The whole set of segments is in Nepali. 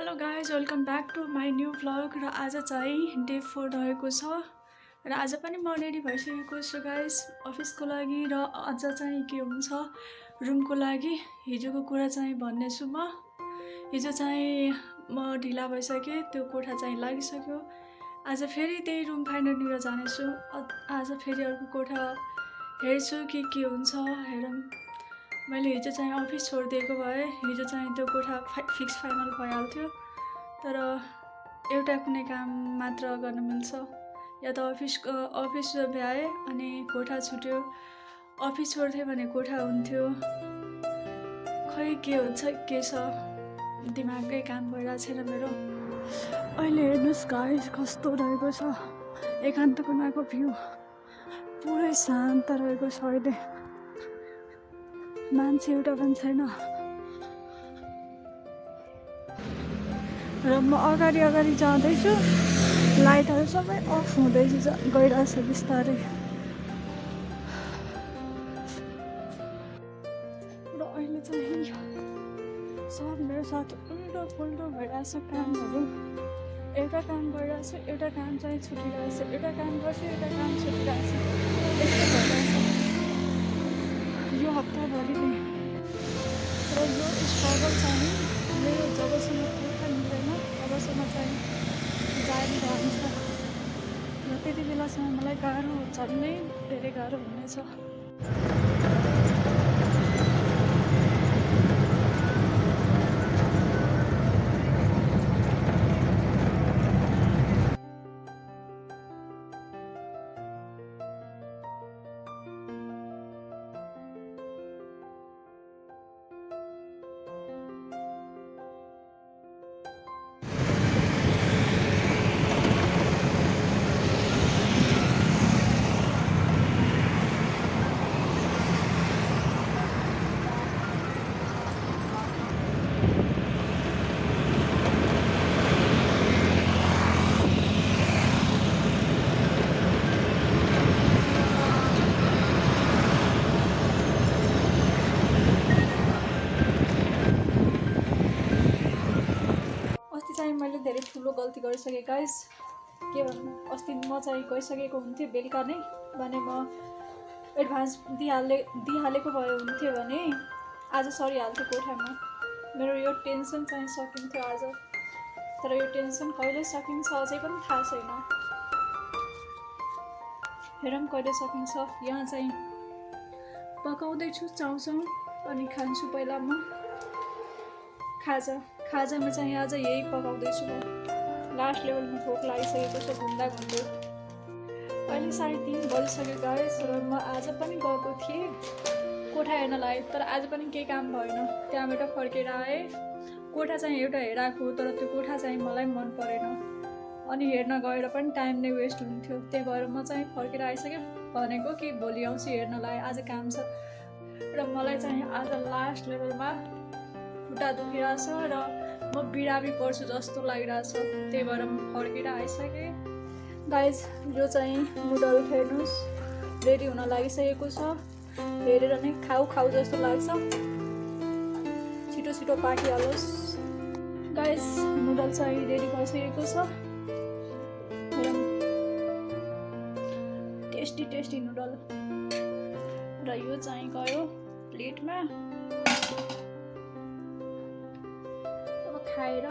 Hello guys welcome back to my new vlog र आज चाहिँ डे 4 रहेको छ र आज पनि म रेडी भइसकेको छु गाइज अफिसको लागि र अझ चाहिँ के हुन्छ रुमको लागि हिजोको कुरा चाहिँ भन्नेछु म। हिजो चाहिँ म ढिला भइसकेँ, त्यो कोठा चाहिँ लागिसक्यो। आज फेरि त्यही रुम फाइन्डरनिर जानेछु। आज फेरि अर्को कोठा हेर्छु के हुन्छ हेरौँ। मैले हिजो चाहिँ अफिस छोडिदिएको भए हिजो चाहिँ त्यो कोठा फिक्स फाइनल भइहाल्थ्यो, तर एउटा कुनै काम मात्र गर्न मिल्छ, या त अफिस भ्याए अनि कोठा छुट्यो, अफिस छोड्थ्यो भने कोठा हुन्थ्यो। खै के हुन्छ के छ, दिमागै काम भइरहेको छैन मेरो। अहिले हेर्नुहोस् गाइस कस्तो रहेको छ एकान्त कुनाको भ्यू, पुरै शान्त रहेको छ। अहिले मान्छे एउटा पनि छैन र म अगाडि जाँदैछु। लाइटहरू सबै अफ हुँदै गइरहेछ बिस्तारै। र अहिले चाहिँ सब मेरो साथ उल्टो पुल्टो भइरहेछ कामहरू। एउटा काम गरिरहेछ, एउटा काम चाहिँ छुटिरहेछ, एउटा काम गर्छु, एउटा काम छुटिरहेछ, यस्तो भइरहेछ यो हप्ताभरि नै। र यो स्ट्रगल चाहिँ मेरो जबसम्म कोठा मिल्दैन तबसम्म चाहिँ जारी रहन्छ र त्यति बेलासम्म मलाई गाह्रो झन्नै धेरै गाह्रो हुनेछ। मैले धेरै ठुलो गल्ती गरिसकेँ गाइस। के भन्नु, अस्ति म चाहिँ गइसकेको हुन्थेँ बेलुका नै, भने म एडभान्स दिइहालेको भए हुन्थ्यो भने आज सरिहाल्थ्यो कोठामा। मेरो यो टेन्सन चाहिँ सकिन्थ्यो आज, तर यो टेन्सन कहिले सकिन्छ अझै पनि थाहा छैन। हेरौँ कहिले सकिन्छ। यहाँ चाहिँ पकाउँदैछु चाउचाउ अनि खान्छु पहिला म खाजामा चाहिँ आज यही पकाउँदैछु म। लास्ट लेभलमा भोक लागिसकेको छ घुम्दा घुम्दै। अहिले 3:30 बजिसक्यो गाइस र म आज पनि गएको थिएँ कोठा हेर्नलाई, तर आज पनि केही काम भएन। त्यहाँबाट फर्केर आएँ। कोठा चाहिँ एउटा हेराएको, तर त्यो कोठा चाहिँ मलाई मन परेन अनि हेर्न गएर पनि टाइम नै वेस्ट हुन्थ्यो। त्यही भएर म चाहिँ फर्केर आइसकेँ, भनेको कि भोलि आउँछु हेर्नलाई, आज काम छ। र मलाई चाहिँ आज लास्ट लेभलमा खुट्टा दुखिरहेछ र म बिरामी पर्छु जस्तो लागिरहेछ। त्यही भएर म फर्केर आइसकेँ गाइज। यो चाहिँ नुडल हेर्नुहोस् रेडी हुन लागिसकेको छ। हेरेर नै खाउ जस्तो लाग्छ, छिटो छिटो पाकिहालोस् गाइज। नुडल चाहिँ रेडी भइसकेको छ। टेस्टी नुडल र यो चाहिँ गयो प्लेटमा। खाएर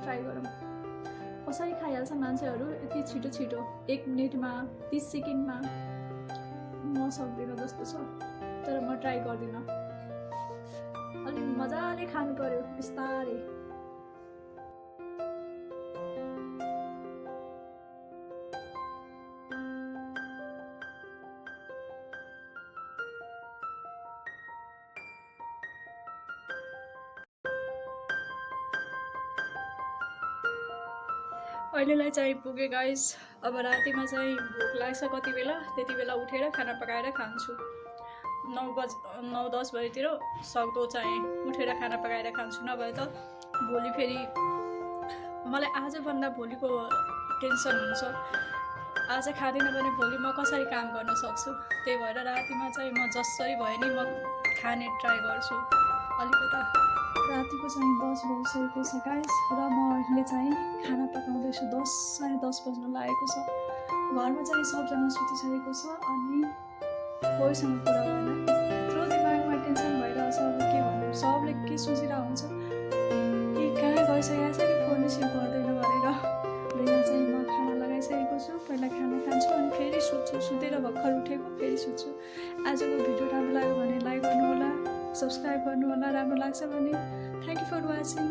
ट्राई गरौँ कसरी खाइहाल्छ मान्छेहरू यति छिटो 1 मिनेटमा 30 सेकेन्डमा। म सक्दिनँ जस्तो छ, तर म ट्राई गर्दिनँ। अलिक मजाले खानु पर्यो बिस्तारै। अहिलेलाई चाहिँ पुगे गाइस। अब रातिमा चाहिँ भोक लाग्छ कति बेला, त्यति बेला उठेर खाना पकाएर खान्छु। 9-10 बजीतिर सक्दो चाहिँ उठेर खाना पकाएर खान्छु, नभए त भोलि फेरि मलाई आजभन्दा भोलिको टेन्सन हुन्छ। आज खाँदिनँ भने भोलि म कसरी काम गर्न सक्छु। त्यही भएर रातिमा चाहिँ म जसरी भए नि म खाने ट्राई गर्छु। अलिकता रातिको चाहिँ 10 बजिसकेको छ गाइस र म अहिले चाहिँ खाना पकाउँदैछु 10 साढे 10 बज्न लागेको छ घरमा चाहिँ सबजना सुतिसकेको छ अनि कोहीसँग कुरा भएन यत्रो दिमागमा टेन्सन भइरहेछ अब के भन्नु सबले के सोचिरहेको हुन्छ कि कहाँ गइसकेको छ कि फोन रिसिभ गर्दैन भनेर र यहाँ चाहिँ म खाना लगाइसकेको छु पहिला खाना खान्छु अनि फेरि सुत्छु सुतेर भर्खर उठेको फेरि सुत्छु आजको भिडियो राम्रो लाग्यो भने लाइक गर्नुहोला सब्सक्राइब गर्नुहोला राम्रो लाग्छ भने थ्याङ्क यू फर वाचिङ